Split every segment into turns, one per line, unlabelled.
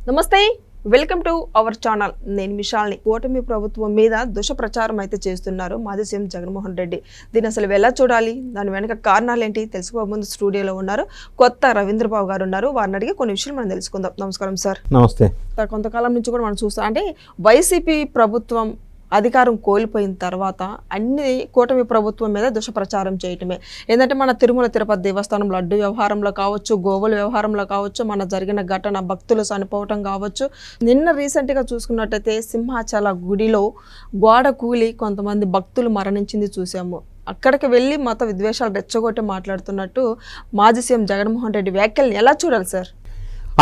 నమస్తే, welcome to our channel. నేను మిషాల్ని. కూటమి ప్రభుత్వం మీద దుష్ప్రచారం అయితే చేస్తున్నారు మాజీ సీఎం జగన్మోహన్ రెడ్డి. దీన్ని అసలు ఎలా చూడాలి, దాని వెనక కారణాలు ఏంటి తెలుసుకో ముందు స్టూడియోలో ఉన్నారు కొత్త రవీంద్రబాబు గారు ఉన్నారు. వారిని అడిగి కొన్ని విషయాలు మనం తెలుసుకుందాం. నమస్కారం సార్.
నమస్తే.
కొంతకాలం నుంచి కూడా మనం చూస్తాం, అంటే వైసీపీ ప్రభుత్వం అధికారం కోల్పోయిన తర్వాత అన్ని కూటమి ప్రభుత్వం మీద దుష్ప్రచారం చేయటమే. ఏంటంటే మన తిరుమల తిరుపతి దేవస్థానం లడ్డు వ్యవహారంలో కావచ్చు, గోవుల వ్యవహారంలో కావచ్చు, మన జరిగిన ఘటన భక్తులు చనిపోవటం కావచ్చు. నిన్న రీసెంట్గా చూసుకున్నట్టయితే సింహాచల గుడిలో గోడ కూలి కొంతమంది భక్తులు మరణించింది చూసాము. అక్కడికి వెళ్ళి మత విద్వేషాలు రెచ్చగొట్టి మాట్లాడుతున్నట్టు మాజీ సీఎం జగన్మోహన్ రెడ్డి వ్యాఖ్యల్ని ఎలా చూడాలి సార్?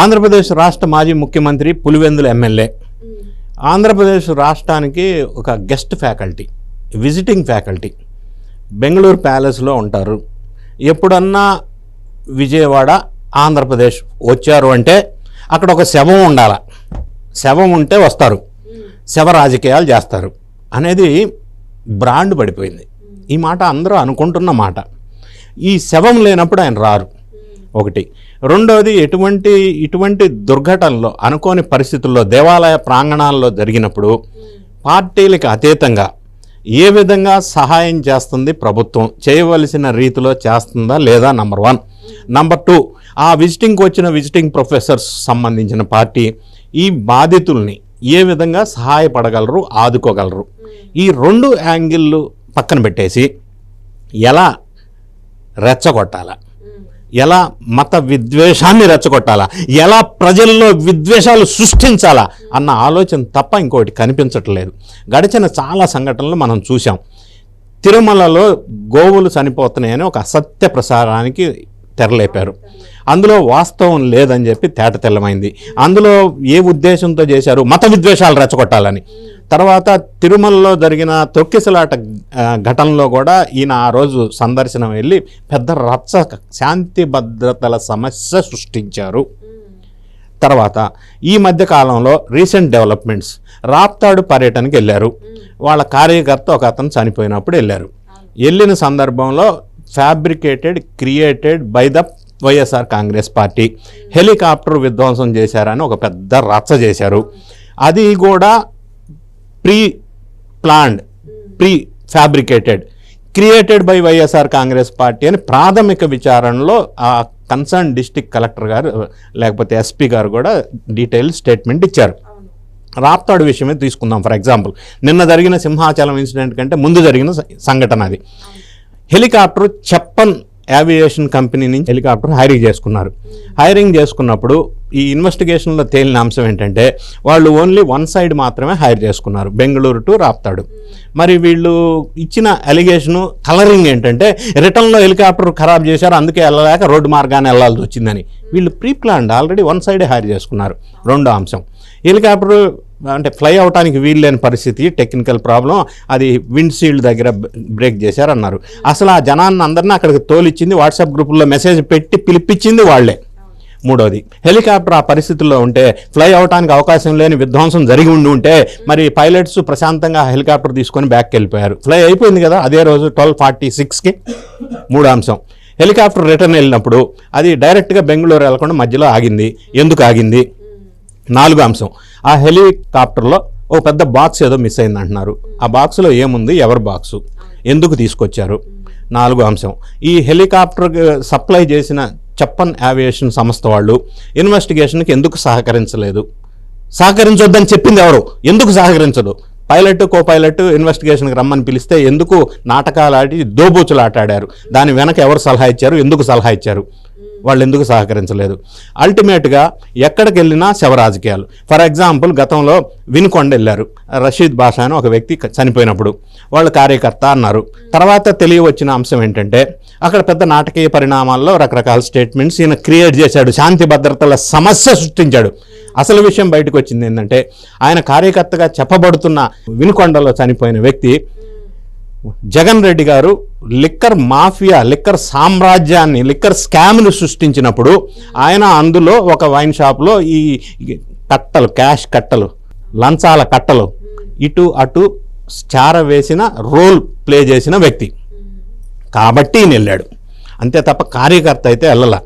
ఆంధ్రప్రదేశ్ రాష్ట్ర మాజీ ముఖ్యమంత్రి పులివెందుల ఎమ్మెల్యే ఆంధ్రప్రదేశ్ రాష్ట్రానికి ఒక guest faculty, visiting faculty. Bengaluru ప్యాలెస్లో ఉంటారు. ఎప్పుడన్నా విజయవాడ ఆంధ్రప్రదేశ్ వచ్చారు అంటే అక్కడ ఒక శవం ఉండాల. శవం ఉంటే వస్తారు, శవ రాజకీయాలు చేస్తారు అనేది బ్రాండ్ పడిపోయింది. ఈ మాట అందరూ అనుకుంటున్న మాట. ఈ శవం లేనప్పుడు ఆయన రారు, ఒకటి. రెండవది, ఇటువంటి దుర్ఘటనలో అనుకోని పరిస్థితుల్లో దేవాలయ ప్రాంగణాల్లో జరిగినప్పుడు పార్టీలకు అతీతంగా ఏ విధంగా సహాయం చేస్తుంది ప్రభుత్వం, చేయవలసిన రీతిలో చేస్తుందా లేదా, నంబర్ 1. నంబర్ 2, ఆ విజిటింగ్కి వచ్చిన విజిటింగ్ ప్రొఫెసర్స్ సంబంధించిన పార్టీ ఈ బాధితుల్ని ఏ విధంగా సహాయపడగలరు, ఆదుకోగలరు. ఈ 2 యాంగిళ్ళు పక్కన పెట్టేసి ఎలా రెచ్చగొట్టాలా, ఎలా మత విద్వేషాన్ని రెచ్చగొట్టాలా, ఎలా ప్రజల్లో విద్వేషాలు సృష్టించాలా అన్న ఆలోచన తప్ప ఇంకోటి కనిపించట్లేదు. గడిచిన చాలా సంఘటనలు మనం చూసాం. తిరుమలలో గోవులు చనిపోతున్నాయని ఒక అసత్య ప్రసారానికి తెరలేపారు. అందులో వాస్తవం లేదని చెప్పి తేటతెల్లమైంది. అందులో ఏ ఉద్దేశంతో చేశారు, మత విద్వేషాలు రెచ్చగొట్టాలని. తర్వాత తిరుమలలో జరిగిన తొక్కిసలాట ఘటనలో కూడా ఈయన ఆ రోజు సందర్శనం వెళ్ళి పెద్ద రచ్చ, శాంతి భద్రతల సమస్య సృష్టించారు. తర్వాత ఈ మధ్య కాలంలో రీసెంట్ డెవలప్మెంట్స్, రాప్తాడు పర్యటనకి వెళ్ళారు. వాళ్ళ కార్యకర్త ఒక అతను చనిపోయినప్పుడు వెళ్ళారు. వెళ్ళిన సందర్భంలో fabricated, created by the YSR Congress party helicopter విధ్వంసం చేశారని ఒక పెద్ద రచ్చ చేశారు. అది కూడా pre planned, pre fabricated, created by YSR Congress party అని ప్రాథమిక విచారణలో ఆ కన్సర్న్ డిస్ట్రిక్ట్ కలెక్టర్ గారు లేకపోతే ఎస్పీ గారు కూడా డీటెయిల్ స్టేట్మెంట్ ఇచ్చారు. రాప్తాడు విషయమే తీసుకుందాం. ఫర్ ఎగ్జాంపుల్, నిన్న జరిగిన సింహాచలం ఇన్సిడెంట్ కంటే ముందు జరిగిన సంఘటన అది. హెలికాప్టర్ చెప్పన్ ఏవియేషన్ కంపెనీ నుంచి హెలికాప్టర్ హైరింగ్ చేసుకున్నప్పుడు ఈ ఇన్వెస్టిగేషన్లో తేలిన అంశం ఏంటంటే వాళ్ళు ఓన్లీ 1 సైడ్ మాత్రమే హైర్ చేసుకున్నారు, బెంగళూరు టు రాప్తాడు. మరి వీళ్ళు ఇచ్చిన అలిగేషను, కలరింగ్ ఏంటంటే రిటర్న్లో హెలికాప్టర్ ఖరాబ్ చేశారు, అందుకే వెళ్ళలేక రోడ్డు మార్గాన్ని వెళ్ళాల్సి వచ్చిందని. వీళ్ళు ప్రీ ప్లాన్డ్ ఆల్రెడీ 1 సైడే హైర్ చేసుకున్నారు. రెండో అంశం, హెలికాప్టర్ అంటే ఫ్లై అవడానికి వీలు లేని పరిస్థితి, టెక్నికల్ ప్రాబ్లం, అది విండ్ షీల్డ్ దగ్గర బ్రేక్ చేశారన్నారు. అసలు ఆ జనాన్ని అందరినీ అక్కడికి తోలిచ్చింది, వాట్సాప్ గ్రూపుల్లో మెసేజ్ పెట్టి పిలిపించింది వాళ్ళే. మూడోది, హెలికాప్టర్ ఆ పరిస్థితుల్లో ఉంటే, ఫ్లై అవడానికి అవకాశం లేని విధ్వంసం జరిగి ఉంటే మరి పైలట్స్ ప్రశాంతంగా హెలికాప్టర్ తీసుకొని బ్యాక్కి వెళ్ళిపోయారు. ఫ్లై అయిపోయింది కదా అదే రోజు 12:46కి. మూడో అంశం, హెలికాప్టర్ రిటర్న్ వెళ్ళినప్పుడు అది డైరెక్ట్గా బెంగళూరు వెళ్ళకుండా మధ్యలో ఆగింది. ఎందుకు ఆగింది? నాలుగో అంశం, ఆ హెలికాప్టర్లో ఓ పెద్ద బాక్స్ ఏదో మిస్ అయింది అంటున్నారు. ఆ బాక్స్లో ఏముంది, ఎవరి బాక్సు, ఎందుకు తీసుకొచ్చారు? నాలుగో అంశం, ఈ హెలికాప్టర్ సప్లై చేసిన చెప్పన్ ఏవియేషన్ సంస్థ వాళ్ళు ఇన్వెస్టిగేషన్కి ఎందుకు సహకరించొద్దని చెప్పింది ఎవరు? ఎందుకు సహకరించదు? పైలట్, కో పైలట్ ఇన్వెస్టిగేషన్కి రమ్మని పిలిస్తే ఎందుకు నాటకాలు ఆడి దోబూచులు ఆటాడారు? దాని వెనక ఎవరు సలహా ఇచ్చారు, ఎందుకు సలహా ఇచ్చారు? వాళ్ళు ఎందుకు సహకరించలేదు? అల్టిమేట్గా ఎక్కడికి వెళ్ళినా శవ రాజకీయాలు. ఫర్ ఎగ్జాంపుల్, గతంలో వినుకొండ వెళ్ళారు, రషీద్ బాషా అని ఒక వ్యక్తి చనిపోయినప్పుడు వాళ్ళు కార్యకర్త అన్నారు. తర్వాత తెలియవచ్చిన అంశం ఏంటంటే అక్కడ పెద్ద నాటకీయ పరిణామాల్లో రకరకాల స్టేట్మెంట్స్ ఈయన క్రియేట్ చేశాడు, శాంతి భద్రతల సమస్య సృష్టించాడు. అసలు విషయం బయటకు వచ్చింది ఏంటంటే ఆయన కార్యకర్తగా చెప్పబడుతున్న వినుకొండలో చనిపోయిన వ్యక్తి జగన్ రెడ్డి గారు లిక్కర్ మాఫియా, లిక్కర్ సామ్రాజ్యాన్ని, లిక్కర్ స్కామ్ను సృష్టించినప్పుడు ఆయన అందులో ఒక వైన్ షాప్లో ఈ కట్టలు, క్యాష్ కట్టలు, లంచాల కట్టలు ఇటు అటు చార వేసిన రోల్ ప్లే చేసిన వ్యక్తి కాబట్టి వెళ్ళాడు. అంతే తప్ప కార్యకర్త అయితే వెళ్ళాల.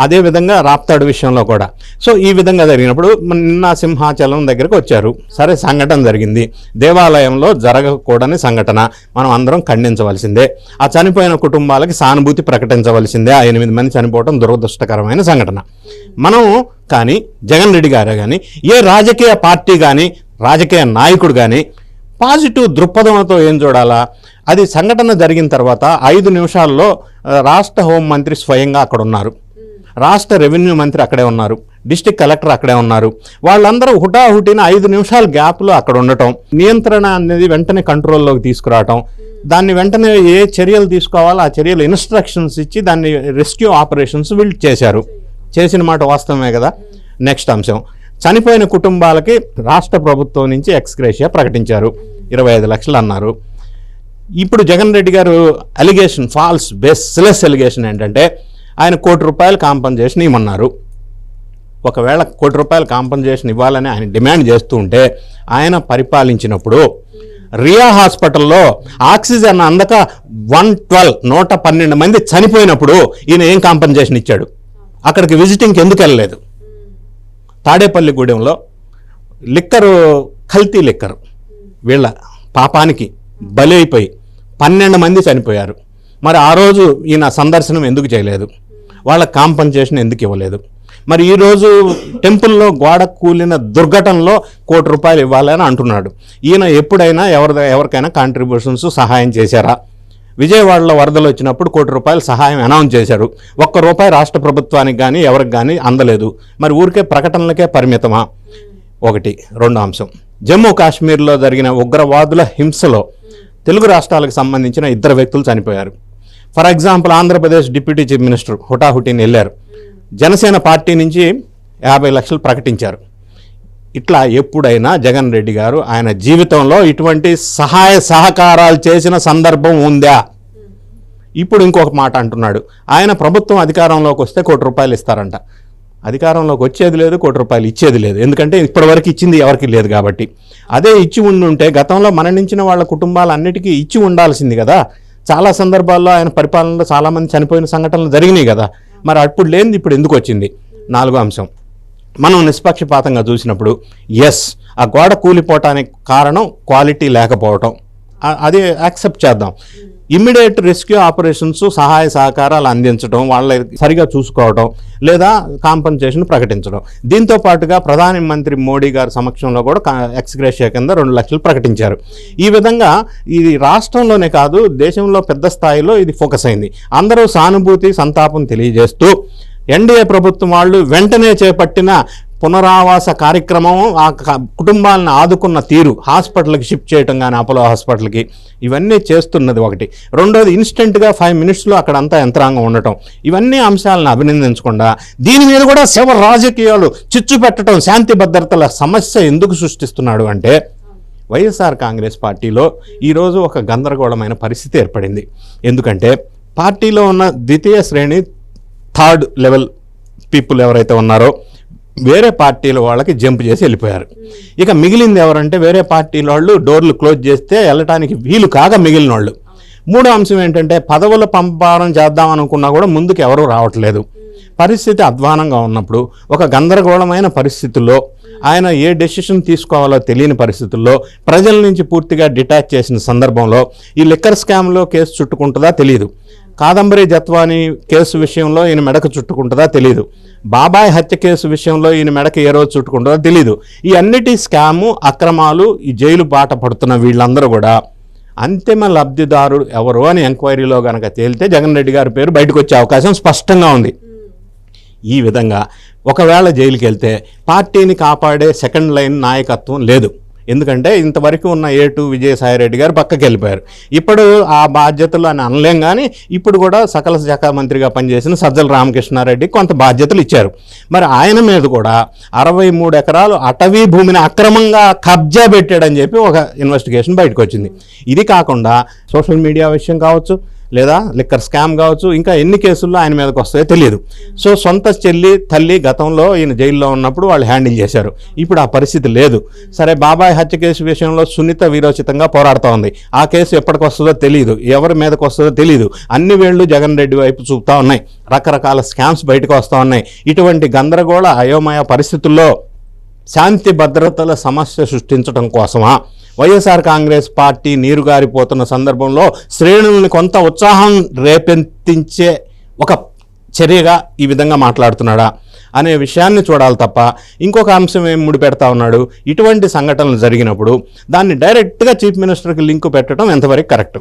అదేవిధంగా రాప్తాడు విషయంలో కూడా. సో ఈ విధంగా జరిగినప్పుడు నిన్న సింహాచలం దగ్గరకు వచ్చారు, సరే సంఘటన జరిగింది, దేవాలయంలో జరగకూడని సంఘటన, మనం అందరం ఖండించవలసిందే, ఆ చనిపోయిన కుటుంబాలకి సానుభూతి ప్రకటించవలసిందే. ఆ 8 మంది చనిపోవడం దురదృష్టకరమైన సంఘటన. మనం కానీ జగన్ రెడ్డి గారే కానీ ఏ రాజకీయ పార్టీ కానీ రాజకీయ నాయకుడు కానీ పాజిటివ్ దృక్పథంతో ఏం చూడాలా? అది సంఘటన జరిగిన తర్వాత 5 నిమిషాల్లో రాష్ట్ర హోంమంత్రి స్వయంగా అక్కడ ఉన్నారు, రాష్ట్ర రెవెన్యూ మంత్రి అక్కడే ఉన్నారు, డిస్ట్రిక్ట్ కలెక్టర్ అక్కడే ఉన్నారు. వాళ్ళందరూ హుటాహుటిన 5 నిమిషాల గ్యాప్లో అక్కడ ఉండటం, నియంత్రణ అనేది వెంటనే కంట్రోల్లోకి తీసుకురావటం, దాన్ని వెంటనే ఏ చర్యలు తీసుకోవాలో ఆ చర్యలు ఇన్స్ట్రక్షన్స్ ఇచ్చి దాన్ని రెస్క్యూ ఆపరేషన్స్ వీళ్ళు చేశారు. చేసిన మాట వాస్తవమే కదా. నెక్స్ట్ అంశం, చనిపోయిన కుటుంబాలకి రాష్ట్ర ప్రభుత్వం నుంచి ఎక్స్గ్రేషియా ప్రకటించారు, 25 లక్షలు అన్నారు. ఇప్పుడు జగన్ రెడ్డి గారు అలిగేషన్, ఫాల్స్ బేస్లెస్ అలిగేషన్ ఏంటంటే ఆయన ₹1 కోటి కాంపన్సేషన్ ఇవ్వమన్నారు. ఒకవేళ ₹1 కోటి కాంపన్సేషన్ ఇవ్వాలని ఆయన డిమాండ్ చేస్తూ ఉంటే ఆయన పరిపాలించినప్పుడు రియా హాస్పిటల్లో ఆక్సిజన్ అందక 112 మంది చనిపోయినప్పుడు ఈయన ఏం కాంపన్సేషన్ ఇచ్చాడు? అక్కడికి విజిటింగ్కి ఎందుకు వెళ్ళలేదు? తాడేపల్లిగూడెంలో కల్తీ లిక్కరు వీళ్ళ పాపానికి బలి అయిపోయి 12 మంది చనిపోయారు. మరి ఆ రోజు ఈయన సందర్శనం ఎందుకు చేయలేదు? వాళ్ళ కాంపన్సేషన్ ఎందుకు ఇవ్వలేదు? మరి ఈరోజు టెంపుల్లో గోడ కూలిన దుర్ఘటనలో ₹1 కోటి ఇవ్వాలని అంటున్నాడు. ఈయన ఎప్పుడైనా ఎవరికైనా కాంట్రిబ్యూషన్స్ సహాయం చేశారా? విజయవాడలో వరదలు వచ్చినప్పుడు ₹1 కోటి సహాయం అనౌన్స్ చేశారు. ₹1 రాష్ట్ర ప్రభుత్వానికి కానీ ఎవరికి కానీ అందలేదు. మరి ఊరికే ప్రకటనలకే పరిమితమా? ఒకటి. రెండో అంశం, జమ్మూ కాశ్మీర్లో జరిగిన ఉగ్రవాదుల హింసలో తెలుగు రాష్ట్రాలకు సంబంధించిన 2 వ్యక్తులు చనిపోయారు. For example, Andhra Pradesh deputy chief minister హుటాహుటిని వెళ్ళారు, జనసేన పార్టీ నుంచి 50 లక్షలు ప్రకటించారు. ఇట్లా ఎప్పుడైనా జగన్ రెడ్డి గారు ఆయన జీవితంలో ఇటువంటి సహాయ సహకారాలు చేసిన సందర్భం ఉందా? ఇప్పుడు ఇంకొక మాట అంటున్నాడు, ఆయన ప్రభుత్వం అధికారంలోకి వస్తే ₹1 కోటి ఇస్తారంట. అధికారంలోకి వచ్చేది లేదు, ₹1 కోటి ఇచ్చేది లేదు. ఎందుకంటే ఇప్పటివరకు ఇచ్చింది ఎవరికి లేదు కాబట్టి. అదే ఇచ్చి ఉండుంటే గతంలో మరణించిన వాళ్ళ కుటుంబాలన్నిటికీ ఇచ్చి ఉండాల్సింది కదా. చాలా సందర్భాల్లో ఆయన పరిపాలనలో చాలామంది చనిపోయిన సంఘటనలు జరిగినాయి కదా. మరి అప్పుడు లేనిది ఇప్పుడు ఎందుకు వచ్చింది? 4వ అంశం, మనం నిష్పక్షపాతంగా చూసినప్పుడు ఆ గోడ కూలిపోవటానికి కారణం క్వాలిటీ లేకపోవటం, అది యాక్సెప్ట్ చేద్దాం. ఇమ్మీడియట్ రెస్క్యూ ఆపరేషన్స్, సహాయ సహకారాలు అందించడం, వాళ్ళ సరిగా చూసుకోవడం, లేదా కాంపన్సేషన్ ప్రకటించడం. దీంతో పాటుగా ప్రధానమంత్రి మోడీ గారి సమక్షంలో కూడా ఎక్స్గ్రేషియా కింద 2 లక్షలు ప్రకటించారు. ఈ విధంగా ఇది రాష్ట్రంలోనే కాదు దేశంలో పెద్ద స్థాయిలో ఇది ఫోకస్ అయింది. అందరూ సానుభూతి సంతాపం తెలియజేస్తూ ఎన్డీఏ ప్రభుత్వం వాళ్ళు వెంటనే చేపట్టిన పునరావాస కార్యక్రమం, ఆ కుటుంబాలను ఆదుకున్న తీరు, హాస్పిటల్కి షిఫ్ట్ చేయటం కానీ అపోలో హాస్పిటల్కి, ఇవన్నీ చేస్తున్నది ఒకటి. రెండోది, ఇన్స్టెంట్గా 5 మినిట్స్లో అక్కడంతా యంత్రాంగం ఉండటం. ఇవన్నీ అంశాలను అభినందించకుండా దీని మీద కూడా శవ రాజకీయాలు చిచ్చు పెట్టడం, శాంతి భద్రతల సమస్య ఎందుకు సృష్టిస్తున్నాడు అంటే వైఎస్ఆర్ కాంగ్రెస్ పార్టీలో ఈరోజు ఒక గందరగోళమైన పరిస్థితి ఏర్పడింది. ఎందుకంటే పార్టీలో ఉన్న ద్వితీయ శ్రేణి 3rd లెవెల్ పీపుల్ ఎవరైతే ఉన్నారో వేరే పార్టీల వాళ్ళకి జంప్ చేసి వెళ్ళిపోయారు. ఇక మిగిలింది ఎవరంటే వేరే పార్టీల వాళ్ళు డోర్లు క్లోజ్ చేస్తే వెళ్ళటానికి వీలు కాగా మిగిలిన వాళ్ళు. 3వ అంశం ఏంటంటే పదవుల పంపడం చేద్దాం అనుకున్నా కూడా ముందుకు ఎవరూ రావట్లేదు. పరిస్థితి అధ్వానంగా ఉన్నప్పుడు, ఒక గందరగోళమైన పరిస్థితుల్లో, ఆయన ఏ డెసిషన్ తీసుకోవాలో తెలియని పరిస్థితుల్లో, ప్రజల నుంచి పూర్తిగా డిటాచ్ చేసిన సందర్భంలో ఈ లిక్కర్ స్కామ్లో కేసు చుట్టుకుంటుందా తెలియదు, కాదంబరి జత్వాని కేసు విషయంలో ఈయన మెడకు చుట్టుకుంటుందా తెలియదు, బాబాయ్ హత్య కేసు విషయంలో ఈయన మెడకు ఏ రోజు చుట్టుకుంటుందో తెలియదు. ఈ అన్నిటి స్కాము, అక్రమాలు, ఈ జైలు బాట పడుతున్న వీళ్ళందరూ కూడా అంతిమ లబ్ధిదారుడు ఎవరు అని ఎంక్వైరీలో కనుక తేలితే జగన్ రెడ్డి గారి పేరు బయటకు వచ్చే అవకాశం స్పష్టంగా ఉంది. ఈ విధంగా ఒకవేళ జైలుకి వెళ్తే పార్టీని కాపాడే సెకండ్ లైన్ నాయకత్వం లేదు. ఎందుకంటే ఇంతవరకు ఉన్న A2 విజయసాయిరెడ్డి గారు పక్కకి వెళ్ళిపోయారు. ఇప్పుడు ఆ బాధ్యతలు అని అనలేం, కానీ ఇప్పుడు కూడా సకల శాఖ మంత్రిగా పనిచేసిన సజ్జల రామకృష్ణారెడ్డి కొంత బాధ్యతలు ఇచ్చారు. మరి ఆయన మీద కూడా 63 ఎకరాలు అటవీ భూమిని అక్రమంగా కబ్జా పెట్టాడని చెప్పి ఒక ఇన్వెస్టిగేషన్ బయటకు వచ్చింది. ఇది కాకుండా సోషల్ మీడియా విషయం కావచ్చు, లేదా లిక్కర్ స్కామ్ కావచ్చు, ఇంకా ఎన్ని కేసుల్లో ఆయన మీదకి వస్తాయో తెలియదు. సో సొంత చెల్లి తల్లి గతంలో ఈయన జైల్లో ఉన్నప్పుడు వాళ్ళు హ్యాండిల్ చేశారు. ఇప్పుడు ఆ పరిస్థితి లేదు. సరే, బాబాయ్ హత్య కేసు విషయంలో సునీత వీరోచితంగా పోరాడుతూ ఉంది. ఆ కేసు ఎప్పటికి వస్తుందో తెలియదు, ఎవరి మీదకి వస్తుందో తెలియదు. అన్ని వేళ్ళు జగన్ రెడ్డి వైపు చూపుతా ఉన్నాయి. రకరకాల స్కామ్స్ బయటకు వస్తూ ఉన్నాయి. ఇటువంటి గందరగోళ అయోమయ పరిస్థితుల్లో శాంతి భద్రతల సమస్య సృష్టించడం కోసమా వైఎస్ఆర్ కాంగ్రెస్ పార్టీ నీరుగారిపోతున్న సందర్భంలో శ్రేణుల్ని కొంత ఉత్సాహం రేపెత్తించే ఒక చర్యగా ఈ విధంగా మాట్లాడుతున్నాడా అనే విషయాన్ని చూడాలి తప్ప ఇంకొక అంశం ఏం ముడిపెడతా ఉన్నాడు. ఇటువంటి సంఘటనలు జరిగినప్పుడు దాన్ని డైరెక్ట్గా చీఫ్ మినిస్టర్కి లింకు పెట్టడం ఎంతవరకు కరెక్ట్?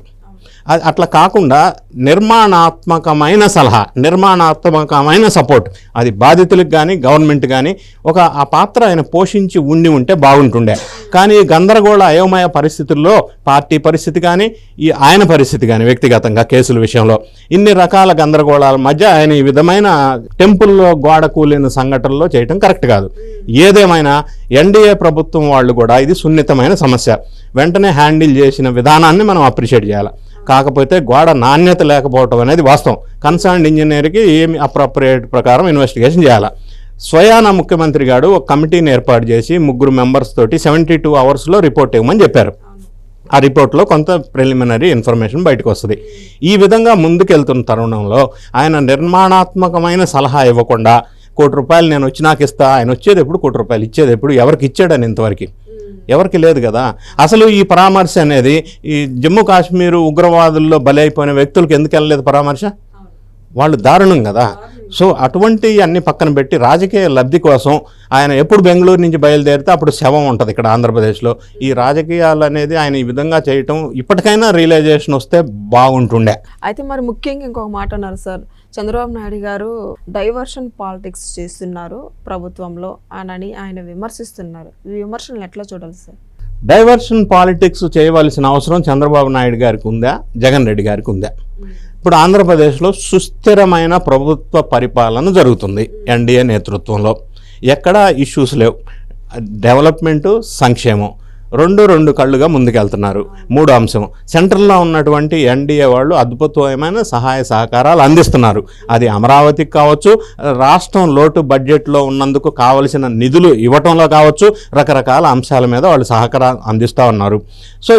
అట్లా కాకుండా నిర్మాణాత్మకమైన సలహా, నిర్మాణాత్మకమైన సపోర్ట్, అది బాధితులకు కానీ గవర్నమెంట్ కానీ ఆ పాత్ర ఆయన పోషించి ఉంటే బాగుంటుండే. కానీ గందరగోళ అయోమయ పరిస్థితుల్లో పార్టీ పరిస్థితి కానీ ఆయన పరిస్థితి కానీ వ్యక్తిగతంగా కేసుల విషయంలో ఇన్ని రకాల గందరగోళాల మధ్య ఆయన ఈ విధమైన టెంపుల్లో గోడ కూలిన సంఘటనలో చేయటం కరెక్ట్ కాదు. ఏదేమైనా ఎన్డీఏ ప్రభుత్వం వాళ్ళు కూడా ఇది సున్నితమైన సమస్య, వెంటనే హ్యాండిల్ చేసిన విధానాన్ని మనం అప్రిషియేట్ చేయాలి. కాకపోతే గోడ నాణ్యత లేకపోవడం అనేది వాస్తవం. కన్సర్న్డ్ ఇంజనీర్కి ఏమి అప్రోప్రియేట్ ప్రకారం ఇన్వెస్టిగేషన్ చేయాలి. స్వయాన ముఖ్యమంత్రి గారు ఒక కమిటీని ఏర్పాటు చేసి 3 మెంబర్స్ తోటి 72 అవర్స్లో రిపోర్ట్ ఇవ్వమని చెప్పారు. ఆ రిపోర్ట్లో కొంత ప్రిలిమినరీ ఇన్ఫర్మేషన్ బయటకు వస్తుంది. ఈ విధంగా ముందుకెళ్తున్న తరుణంలో ఆయన నిర్మాణాత్మకమైన సలహా ఇవ్వకుండా ₹1,00,00,000 నేను వచ్చినాక ఇస్తా, ఆయన వచ్చేది ఎప్పుడు ₹1,00,00,000 ఇచ్చేది ఎప్పుడు, ఎవరికి ఇచ్చాడని ఇంతవరకు ఎవరికి లేదు కదా. అసలు ఈ పరామర్శ అనేది ఈ జమ్మూ కాశ్మీర్ ఉగ్రవాదుల్లో బలైపోయిన వ్యక్తులకు ఎందుకు వెళ్ళలేదు పరామర్శ? వాళ్ళు దారుణం కదా. సో అటువంటి అన్ని పక్కన పెట్టి రాజకీయ లబ్ధి కోసం ఆయన ఎప్పుడు బెంగళూరు నుంచి బయలుదేరితే అప్పుడు శవం ఉంటుంది ఇక్కడ ఆంధ్రప్రదేశ్లో. ఈ రాజకీయాలు అనేది ఆయన ఈ విధంగా చేయటం ఇప్పటికైనా రియలైజేషన్ వస్తే బాగుంటుండే.
అయితే మరి ముఖ్యంగా ఇంకొక మాట అన్నారు సార్, చంద్రబాబు నాయుడు గారు డైవర్షన్ పాలిటిక్స్ చేస్తున్నారు ప్రభుత్వంలో అని ఆయన విమర్శిస్తున్నారు. ఈ విమర్శలను ఎట్లా చూడాలి సార్?
డైవర్షన్ పాలిటిక్స్ చేయవలసిన అవసరం చంద్రబాబు నాయుడు గారికి ఉందా, జగన్ రెడ్డి గారికి ఉందా? ఇప్పుడు ఆంధ్రప్రదేశ్లో సుస్థిరమైన ప్రభుత్వ పరిపాలన జరుగుతుంది ఎన్డీఏ నేతృత్వంలో. ఎక్కడా ఇష్యూస్ లేవు. డెవలప్మెంటు, సంక్షేమం రెండు కళ్ళుగా ముందుకెళ్తున్నారు. 3 అంశం, సెంట్రల్లో ఉన్నటువంటి ఎన్డీఏ వాళ్ళు అద్భుతమైన సహాయ సహకారాలు అందిస్తున్నారు. అది అమరావతికి కావచ్చు, రాష్ట్రం లోటు బడ్జెట్లో ఉన్నందుకు కావలసిన నిధులు ఇవ్వటంలో కావచ్చు, రకరకాల అంశాల మీద వాళ్ళు సహకారం అందిస్తూ ఉన్నారు. సో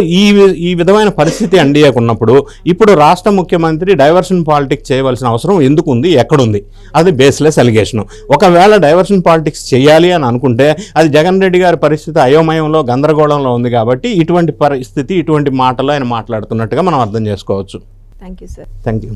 ఈ విధమైన పరిస్థితి ఎన్డీఏకు ఉన్నప్పుడు ఇప్పుడు రాష్ట్ర ముఖ్యమంత్రి డైవర్షన్ పాలిటిక్స్ చేయవలసిన అవసరం ఎందుకు ఉంది, ఎక్కడుంది? అది బేస్లెస్ అలిగేషన్. ఒకవేళ డైవర్షన్ పాలిటిక్స్ చేయాలి అని అనుకుంటే అది జగన్ రెడ్డి గారి పరిస్థితి అయోమయంలో గందరగోళం ఉంది కాబట్టి ఇటువంటి పరిస్థితి, ఇటువంటి మాటలు ఆయన మాట్లాడుతున్నట్టుగా మనం అర్థం చేసుకోవచ్చు.
Thank you sir.
Thank you.